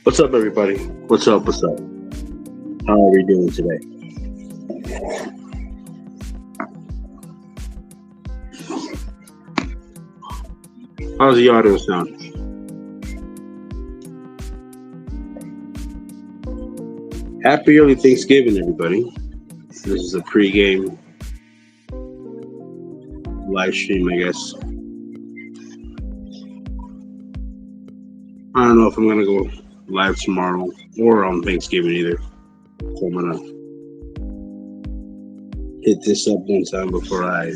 What's up, everybody? What's up? What's up? How are we doing today? How's the audio sound? Happy early Thanksgiving, everybody. This is a pre-game live stream, I guess. I don't know if I'm gonna go live tomorrow or on Thanksgiving either. So I'm gonna hit this up one time before I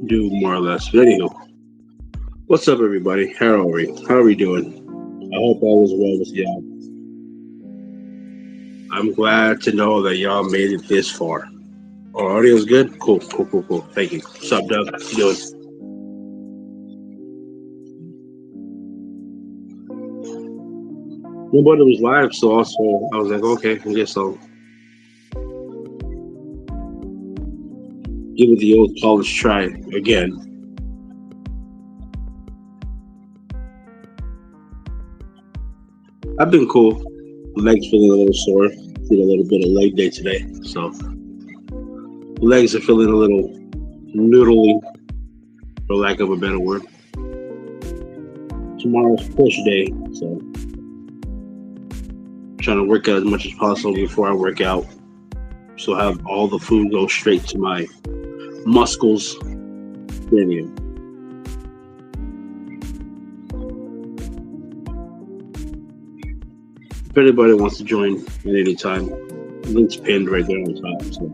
do more or less video. What's up, everybody? How are we? How are we doing? I hope all is well with y'all. I'm glad to know that y'all made it this far. Oh, audio's good? Cool, cool, cool, cool. Thank you. What's up, Doug? How you doing? Nobody was live, so also I was like, okay, I guess I'll give it the old college try again. I've been cool. Legs feeling a little sore. Did a little bit of leg day today, so legs are feeling a little noodly, for lack of a better word. Tomorrow's push day, so trying to work out as much as possible before I work out. So have all the food go straight to my muscles. Anyway, if anybody wants to join at any time, link's pinned right there on top. So.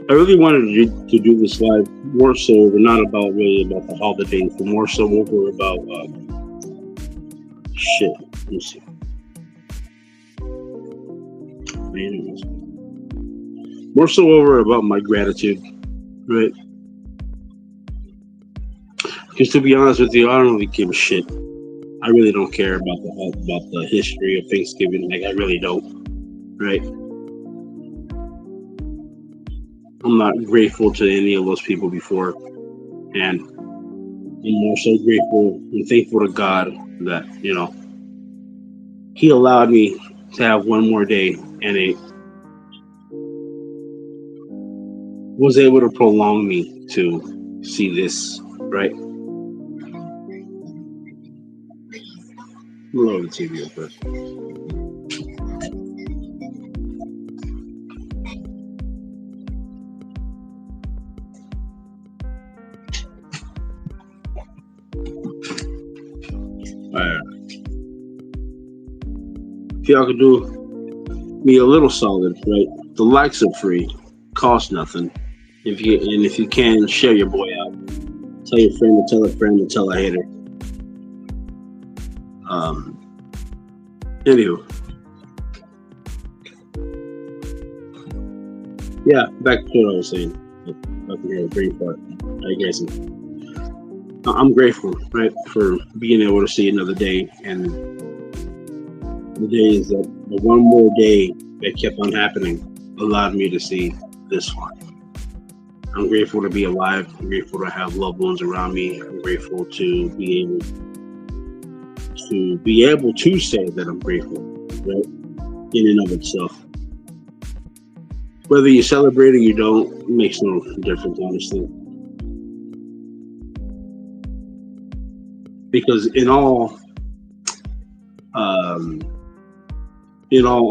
I really wanted to do this live more so, but not about really about the holidays, but more so over about shit. Let me see. More so over about my gratitude, right? Because to be honest with you, I don't really give a shit. I really don't care about the history of Thanksgiving. Like I really don't, right? I'm not grateful to any of those people before, and I'm more so grateful and thankful to God that He allowed me to have one more day, and it was able to prolong me to see this, right? Lower the TV up first. If y'all could do me a little solid, right? The likes are free, cost nothing. If you can, share your boy out. Tell your friend to tell a friend to tell a hater. Anywho, yeah, back to what I was saying. About the brain part. I guess I'm grateful, right, for being able to see another day, and the day is that the one more day that kept on happening allowed me to see this one. I'm grateful to be alive. I'm grateful to have loved ones around me. I'm grateful to be able to say that I'm grateful, right? In and of itself. Whether you celebrate or you don't, it makes no difference, honestly. Because in all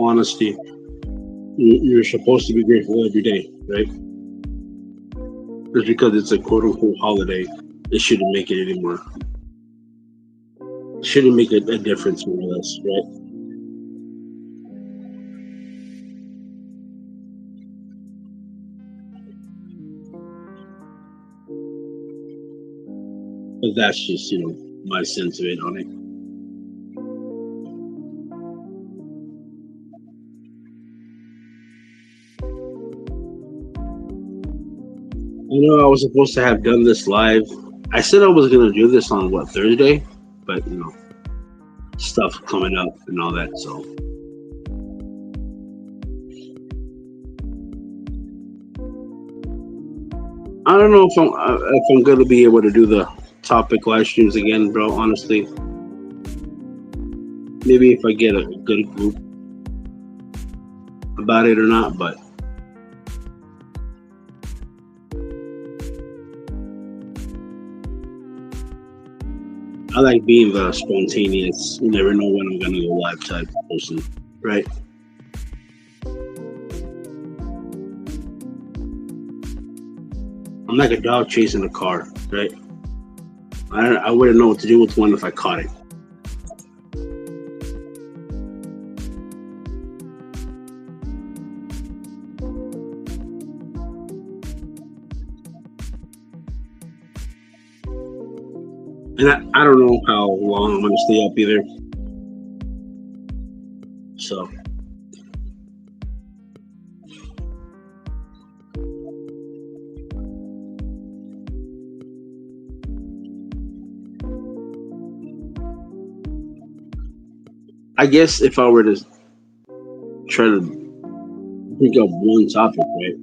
honesty, you're supposed to be grateful every day, right? Just because it's a quote unquote holiday, it shouldn't make it anymore. It shouldn't make a difference more or less, right? But that's just, my sense of it on it. I know I was supposed to have done this live. I said I was gonna do this on Thursday, but stuff coming up and all that. So I don't know if I'm gonna be able to do the topic live streams again, bro. Honestly, maybe if I get a good group about it or not. But I like being the spontaneous. You never know when I'm gonna go live type person, right? I'm like a dog chasing a car, right? I wouldn't know what to do with one if I caught it. And I don't know how long I'm gonna stay up either. So I guess if I were to try to pick up one topic, right?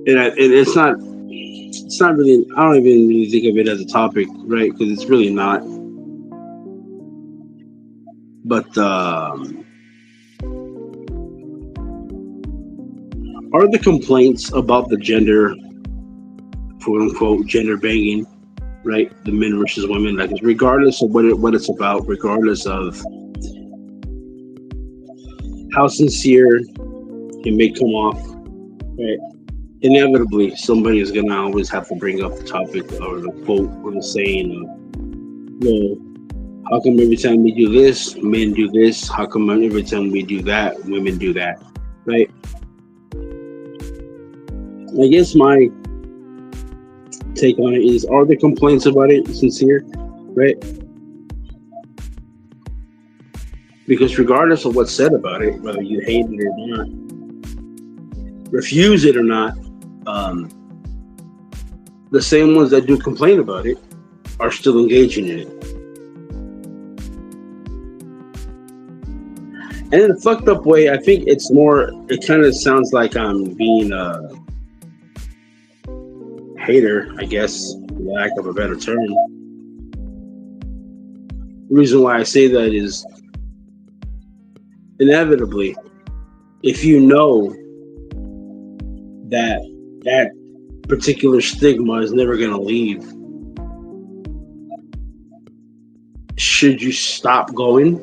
And it's not really. I don't even really think of it as a topic, right? Because it's really not. But are the complaints about the gender, quote unquote, gender banging, right? The men versus women, like regardless of what it's about, regardless of how sincere it may come off, right? Inevitably, somebody is gonna always have to bring up the topic or the quote or the saying of, well, how come every time we do this, men do this? How come every time we do that, women do that? Right? I guess my take on it is: are the complaints about it sincere? Right? Because regardless of what's said about it, whether you hate it or not, refuse it or not, um, the same ones that do complain about it are still engaging in it. And in a fucked up way, I think it's more. It kind of sounds like I'm being a hater, I guess, for lack of a better term. The reason why I say that is inevitably, if you know that that particular stigma is never going to leave, should you stop going?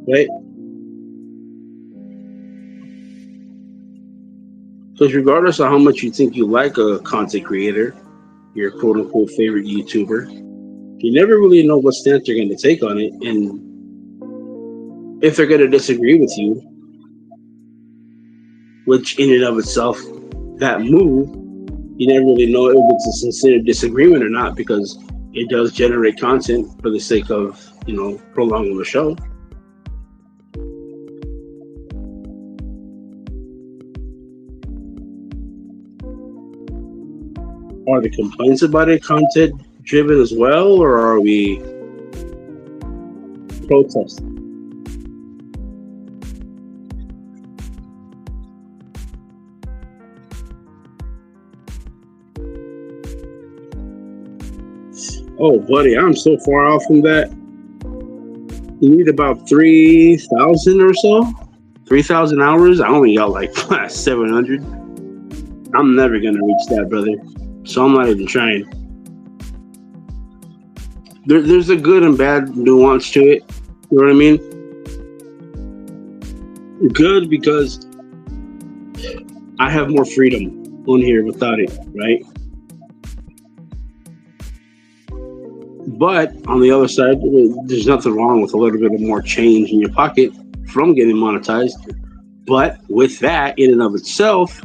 Right? Because regardless of how much you think you like a content creator, your quote unquote favorite YouTuber, you never really know what stance they're going to take on it. And if they're going to disagree with you, which in and of itself, that move, you never really know if it's a sincere disagreement or not, because it does generate content for the sake of, prolonging the show. Are the complaints about it content driven as well, or are we protesting? Oh, buddy, I'm so far off from that. You need about 3,000 or so, 3,000 hours. I only got like 700. I'm never gonna reach that, brother. So I'm not even trying. There's a good and bad nuance to it. You know what I mean? Good because I have more freedom on here without it, right? But on the other side, there's nothing wrong with a little bit of more change in your pocket from getting monetized. But with that, in and of itself,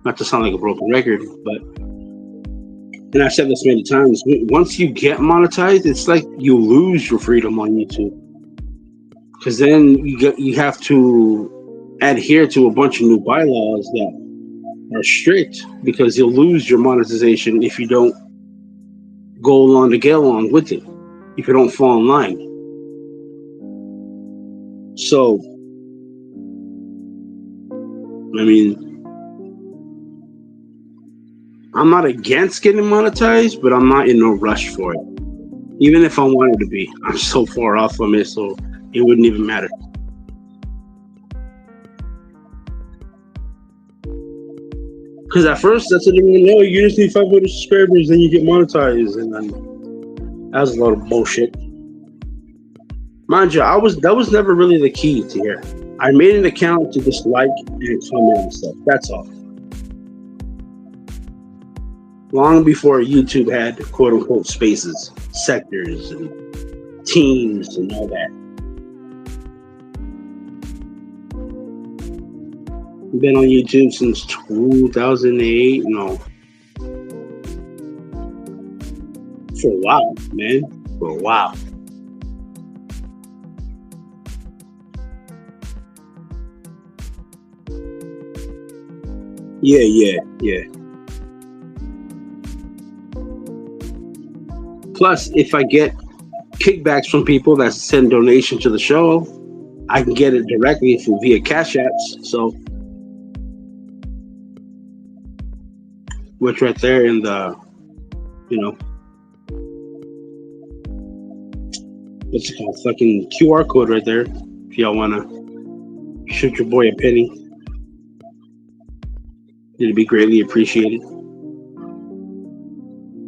not to sound like a broken record, but, and I've said this many times, once you get monetized, it's like you lose your freedom on YouTube. Because then you have to adhere to a bunch of new bylaws that are strict, because you'll lose your monetization if you don't go along to get along with it, if you don't fall in line. So, I mean, I'm not against getting monetized, but I'm not in no rush for it. Even if I wanted to be, I'm so far off from it, so it wouldn't even matter. Because at first, that's what everyone know. You just need 500 subscribers, then you get monetized, and then that's a lot of bullshit. Mind you, that was never really the key to here. I made an account to just like and comment and stuff. That's all. Long before YouTube had quote unquote spaces, sectors, and teams, and all that. Been on YouTube since 2008. No, for a while, man. For a while. Yeah. Plus, if I get kickbacks from people that send donations to the show, I can get it directly via Cash Apps. So, which right there in the, you know, what's it called? Fucking QR code right there. If y'all wanna shoot your boy a penny, it'd be greatly appreciated.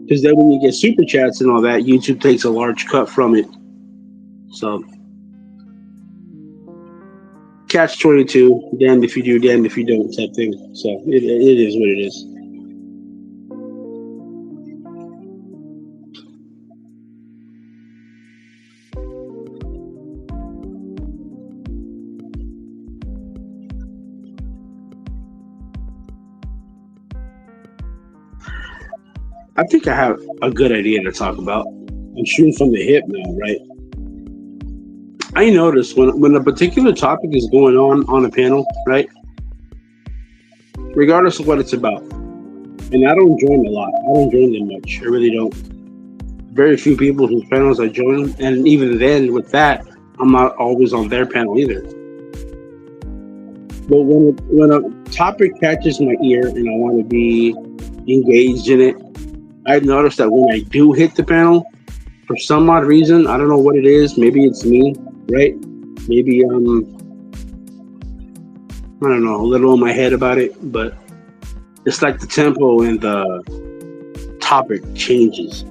Because then when you get super chats and all that, YouTube takes a large cut from it. So, catch 22, damned if you do, damned if you don't type thing. So, it is what it is. I think I have a good idea to talk about. I'm shooting from the hip now, right? I notice when a particular topic is going on a panel, right? Regardless of what it's about, and I don't join a lot. I don't join them much. I really don't. Very few people whose panels I join, and even then, with that, I'm not always on their panel either. But when a topic catches my ear and I want to be engaged in it, I've noticed that when I do hit the panel, for some odd reason, I don't know what it is. Maybe it's me, right? Maybe I don't know, a little in my head about it, but it's like the tempo and the topic changes.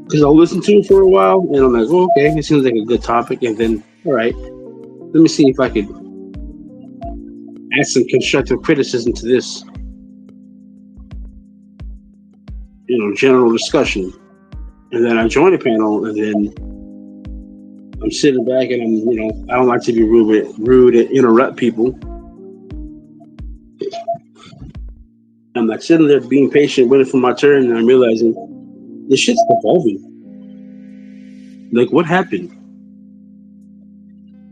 Because I'll listen to it for a while, and I'm like, oh, okay, it seems like a good topic, and then, all right, let me see if I could add some constructive criticism to this, general discussion. And then I join a panel, and then I'm sitting back, and I don't like to be rude and interrupt people. I'm like sitting there being patient, waiting for my turn, and I'm realizing this shit's evolving. Like, what happened?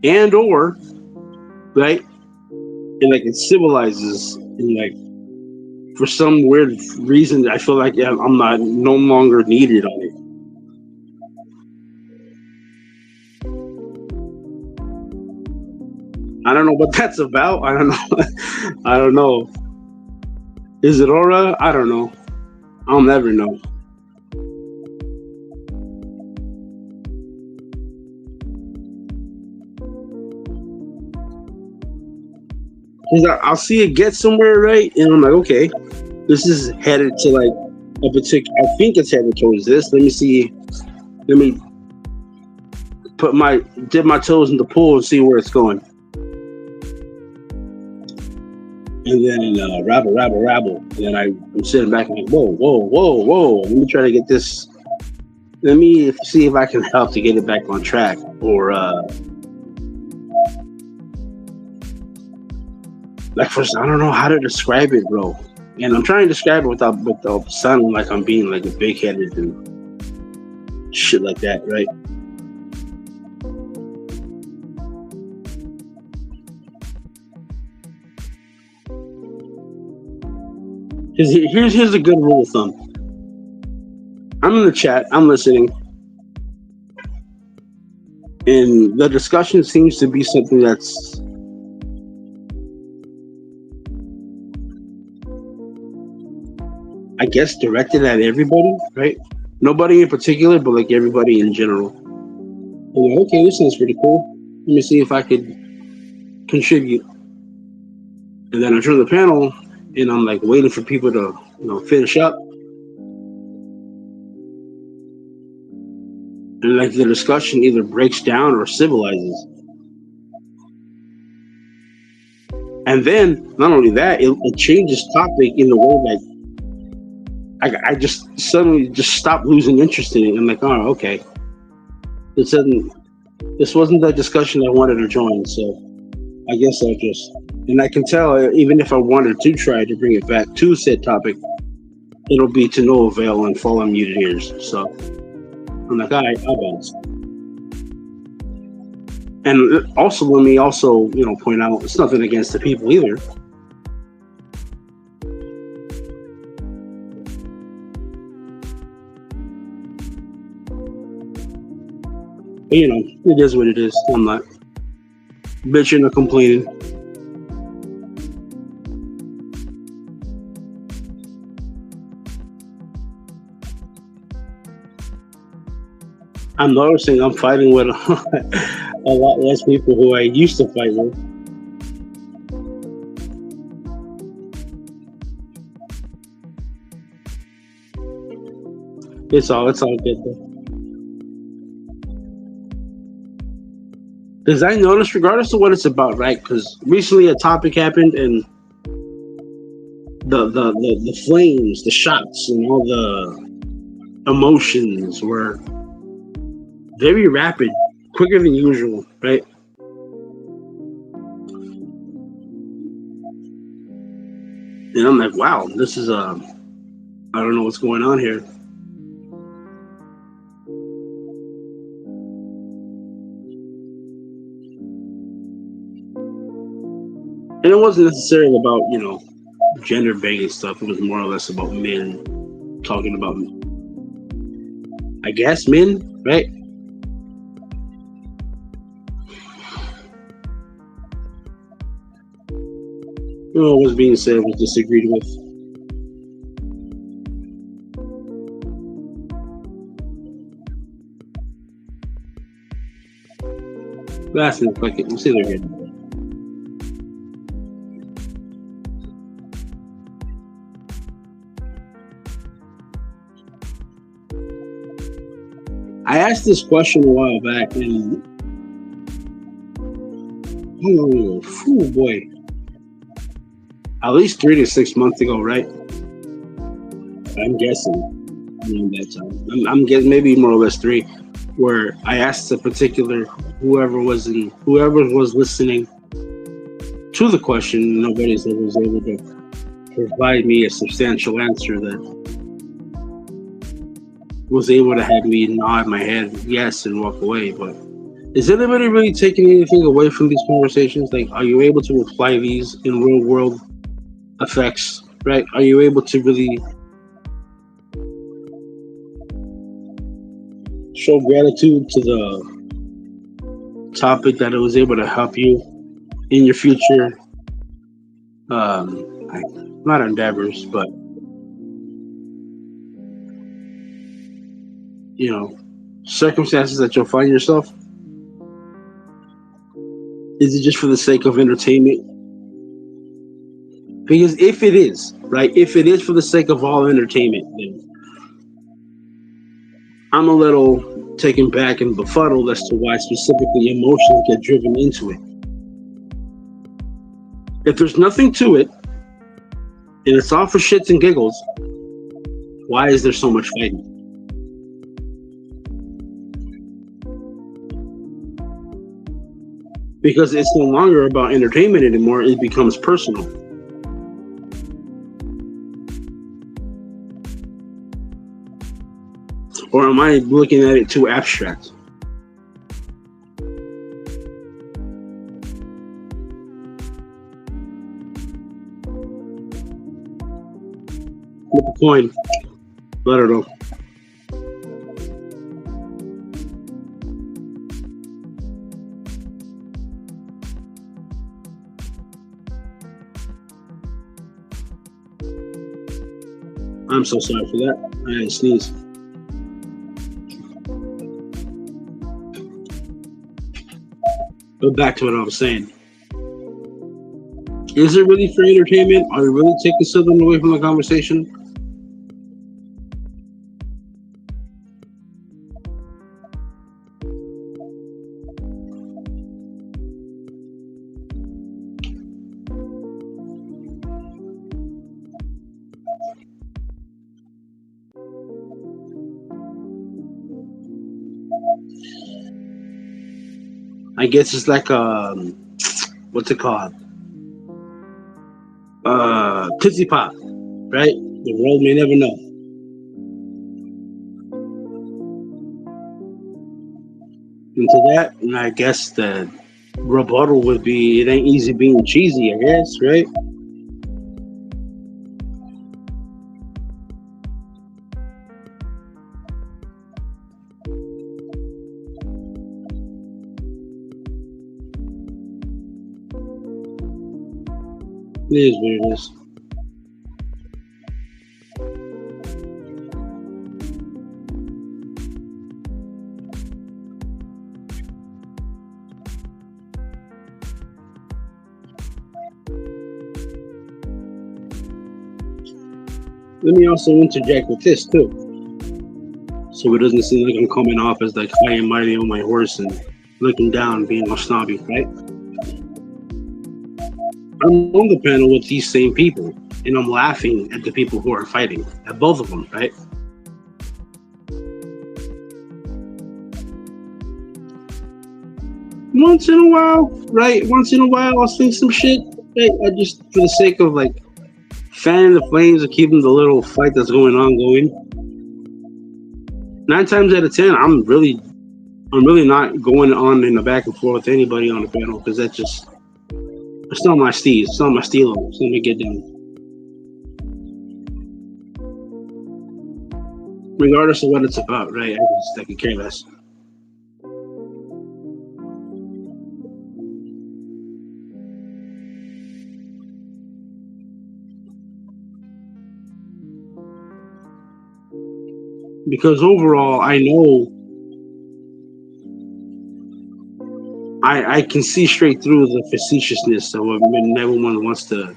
And or, right? And like it civilizes, and like for some weird reason, I feel like I'm not no longer needed on it. I don't know what that's about. I don't know. I don't know. Is it aura? I don't know. I'll never know. I'll see it get somewhere, right? And I'm like, okay, this is headed to like a particular. I think it's headed towards this. Let me see. Let me dip my toes in the pool and see where it's going. And then rabble. And then I'm sitting back and like, whoa. Let me try to get this. Let me see if I can help to get it back on track, or like first, I don't know how to describe it, bro. And I'm trying to describe it without sounding like I'm being like a big headed and shit like that, right? Here's a good rule of thumb. I'm in the chat, I'm listening. And the discussion seems to be something that's, I guess, directed at everybody, right? Nobody in particular, but like everybody in general. I'm like, okay, this sounds pretty cool. Let me see if I could contribute. And then I turn the panel, and I'm like waiting for people to, finish up. And like the discussion either breaks down or civilizes. And then not only that, it changes topic in a way that I just suddenly just stopped losing interest in it. I'm like, oh, okay. This isn't. This wasn't the discussion I wanted to join. So I guess I'll just. And I can tell, even if I wanted to try to bring it back to said topic, it'll be to no avail and fall on muted ears. So I'm like, all right, I'll bounce. And also, let me also, point out it's nothing against the people either. But, it is what it is. I'm not bitching or complaining. I'm noticing I'm fighting with a lot less people who I used to fight with. It's all good though. Because I noticed, regardless of what it's about, right? Because recently a topic happened, and the flames, the shots, and all the emotions were very rapid, quicker than usual, right? And I'm like, wow, this is I don't know what's going on here. And it wasn't necessarily about, gender banging stuff. It was more or less about men talking about, I guess, men, right? What was being said was disagreed with. Last minute, fuck it. We'll see they're good. I asked this question a while back, and oh boy, at least 3 to 6 months ago, right? I'm guessing around that time. I'm guessing maybe more or less 3, where I asked a particular whoever was listening to the question. Nobody was able to provide me a substantial answer that was able to have me nod my head yes and walk away. But is anybody really taking anything away from these conversations? Like, are you able to apply these in real world effects, right? Are you able to really show gratitude to the topic that it was able to help you in your future not endeavors, but circumstances that you'll find yourself? Is it just for the sake of entertainment? Because if it is, right, if it is for the sake of all entertainment, then I'm a little taken back and befuddled as to why specifically emotions get driven into it. If there's nothing to it, and it's all for shits and giggles, why is there so much fighting? Because it's no longer about entertainment anymore, it becomes personal. Or am I looking at it too abstract? Flip a coin. Let her know. I'm so sorry for that. I had to sneeze. But back to what I was saying. Is it really for entertainment? Are you really taking something away from the conversation? I guess it's like what's it called? Tootsie Pop, right? The world may never know. And to that, and I guess the rebuttal would be it ain't easy being cheesy, I guess, right? It is what it is. Let me also interject with this too, so it doesn't seem like I'm coming off as like high and mighty on my horse and looking down, being all snobby, right? I'm on the panel with these same people, and I'm laughing at the people who are fighting, at both of them, right? Once in a while, right? Once in a while, I'll say some shit. Right? I just, for the sake of like fanning the flames and keeping the little fight that's going on going. 9 times out of 10, I'm really not going on in the back and forth with anybody on the panel because that's just, it's not my steez. It's not my steel. It's not my get down. Regardless of what it's about, right? I could care less. Because overall, I know I can see straight through the facetiousness of when everyone wants to.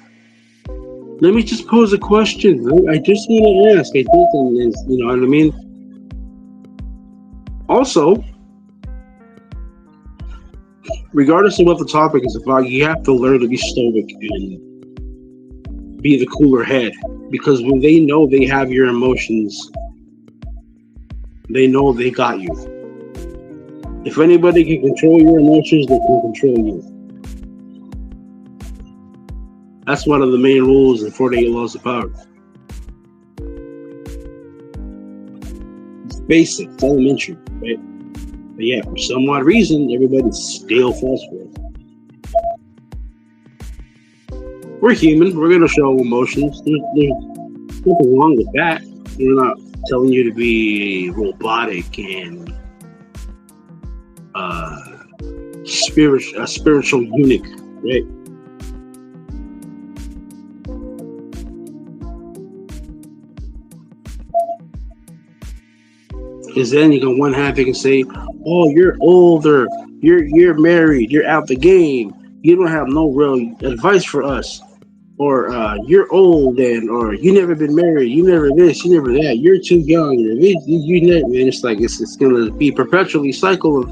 Let me just pose a question. I just want to ask. I think, and you know what I mean. Also, regardless of what the topic is about, you have to learn to be stoic and be the cooler head. Because when they know they have your emotions, they know they got you. If anybody can control your emotions, they can control you. That's one of the main rules in 48 Laws of Power. It's basic, it's elementary, right? But yeah, for some odd reason, everybody still falls for it. We're human. We're gonna show emotions. There's nothing wrong with that. We're not telling you to be robotic and a spiritual eunuch, right? Because then you can one half you can say, "Oh, you're older. You're married. You're out the game. You don't have no real advice for us." Or you're old and or you never been married, you never this, you never that, you're too young, you never, man. It's like it's gonna be perpetually cycle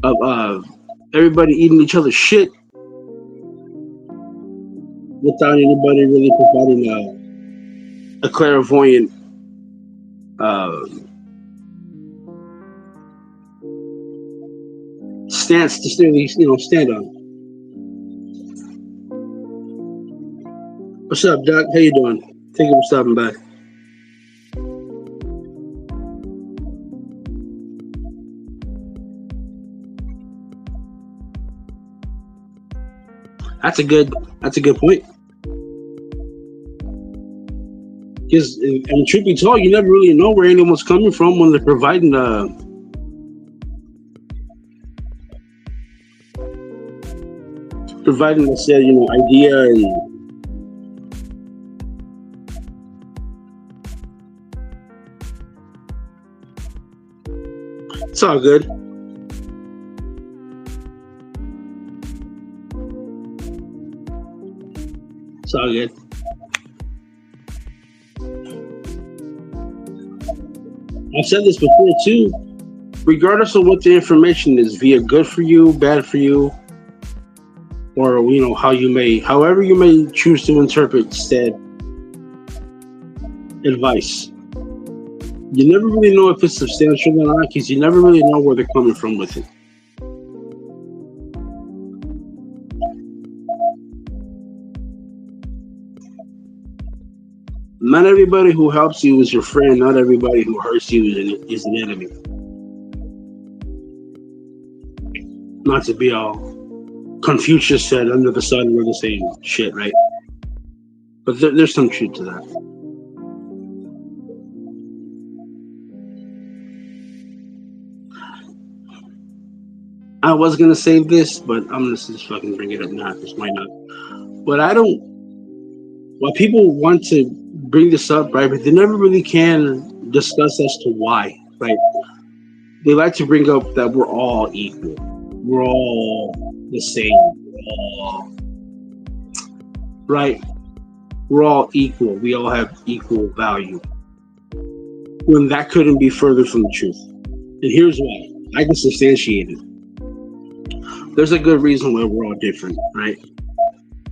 of everybody eating each other's shit without anybody really providing a clairvoyant uh, stance to stand on. What's up, Doc? How you doing? Thank you for stopping by. That's a good point. Because, and truth be told, you never really know where anyone's coming from when they're providing let's say, idea and all good. It's all good. I've said this before too. Regardless of what the information is, via good for you, bad for you, or however you may choose to interpret said advice, you never really know if it's substantial or not because you never really know where they're coming from with it. Not everybody who helps you is your friend. Not everybody who hurts you is an enemy. Not to be all Confucius said, under the sun we're the same shit, right? But there's some truth to that. I was gonna save this, but I'm gonna just fucking bring it up now because why not? But I don't. Well, people want to bring this up, right? But they never really can discuss as to why, right? They like to bring up that we're all equal. We're all the same. Right? We're all equal. We all have equal value. When that couldn't be further from the truth. And here's why. I can substantiate it. There's a good reason why we're all different, right?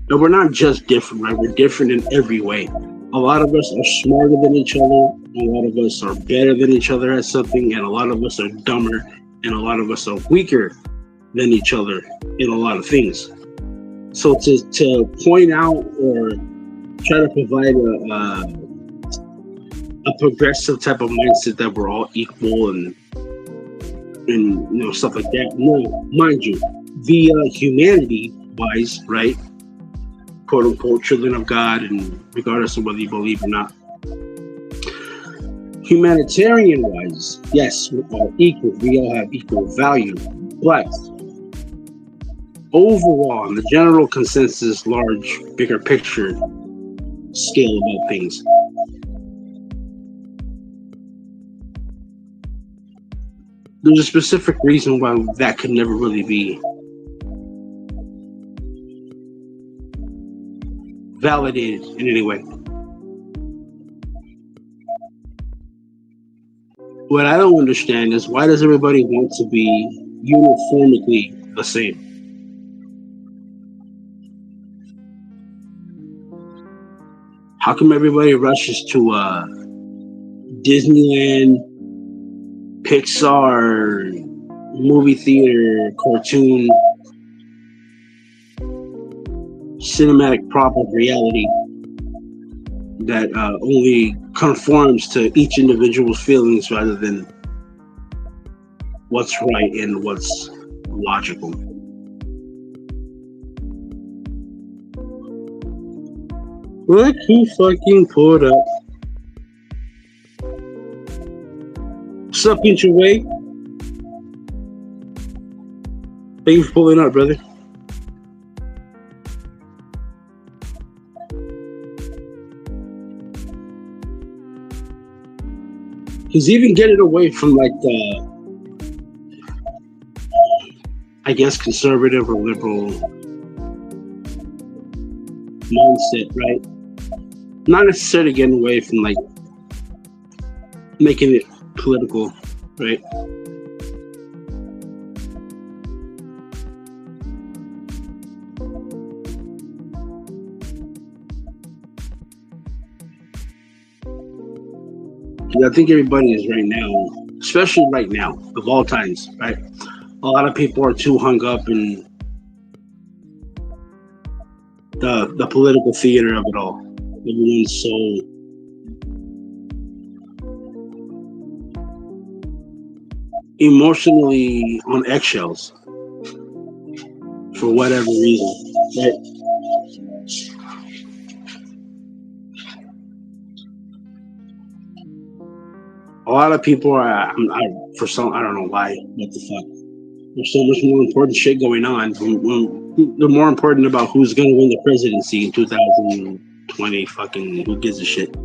And we're not just different, right? We're different in every way. A lot of us are smarter than each other. A lot of us are better than each other at something. And a lot of us are dumber. And a lot of us are weaker than each other in a lot of things. So to point out or try to provide a progressive type of mindset that we're all equal and stuff like that. No, mind you, the humanity wise, right? Quote unquote children of God, and regardless of whether you believe or not. Humanitarian wise, yes, we're all equal. We all have equal value. But overall, in the general consensus, large, bigger picture scale about things, there's a specific reason why that could never really be validated in any way. What I don't understand is why does everybody want to be uniformly the same? How come everybody rushes to Disneyland, Pixar, movie theater, cartoon, cinematic prop of reality that only conforms to each individual's feelings rather than what's right and what's logical? Look who fucking pulled up. What's up, Inch Away? Thank you for pulling up, brother. He's even getting away from like the, I guess, conservative or liberal mindset, right? Not necessarily getting away from like making it political, right? I think everybody is right now, especially right now, of all times, right? A lot of people are too hung up in the political theater of it all. Everyone's so emotionally on eggshells for whatever reason, right? A lot of people are, I don't know why, what the fuck. There's so much more important shit going on. They're more important about who's going to win the presidency in 2020. Fucking who gives a shit?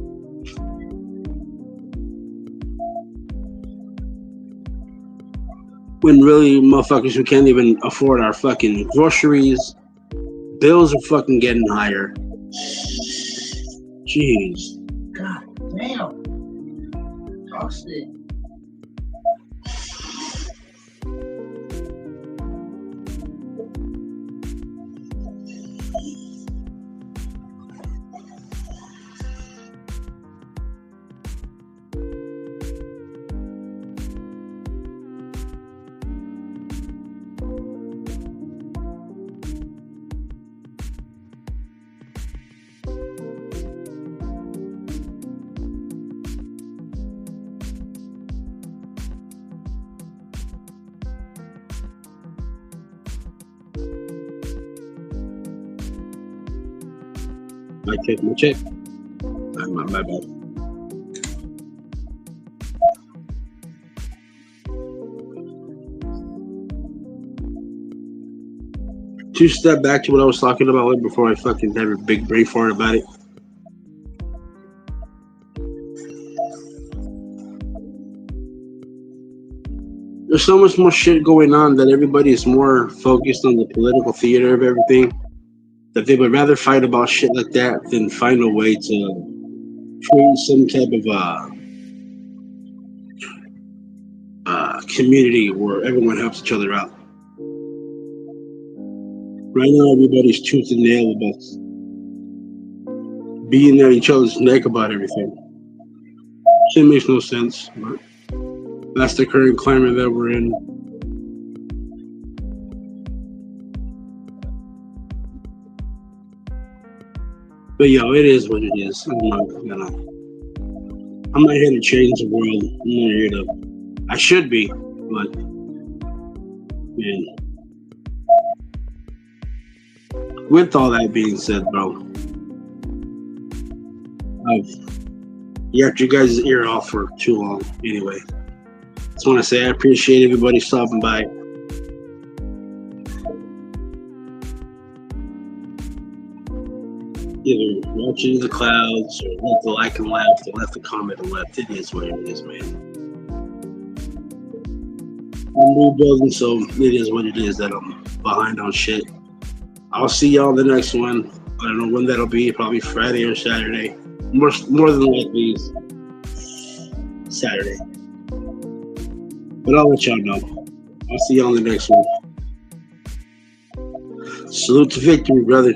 When really, motherfuckers who can't even afford our fucking groceries, bills are fucking getting higher. Jeez. God damn. Toss it. My check. My bad. To step back to what I was talking about right before I fucking have a big brain fart about it. There's so much more shit going on that everybody is more focused on the political theater of everything, that they would rather fight about shit like that than find a way to create some type of community where everyone helps each other out. Right now, everybody's tooth and nail about being at each other's neck about everything. Shit makes no sense, but that's the current climate that we're in. But yo, it is what it is. I'm not here to change the world. I'm not here to. I should be, but man. With all that being said, bro, I've yapped you guys' ear off for too long. Anyway, just want to say I appreciate everybody stopping by. Either watching the clouds or left the like and left or left the comment and left. It is what it is, man. I'm rebuilding, so it is what it is that I'm behind on shit. I'll see y'all in the next one. I don't know when that'll be. Probably Friday or Saturday. More than likely Saturday. But I'll let y'all know. I'll see y'all in the next one. Salute to victory, brother.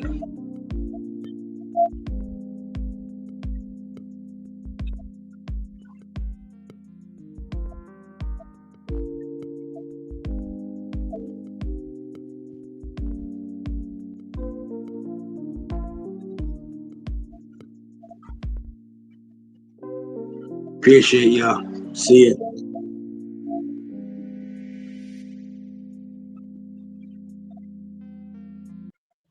Appreciate y'all. See ya.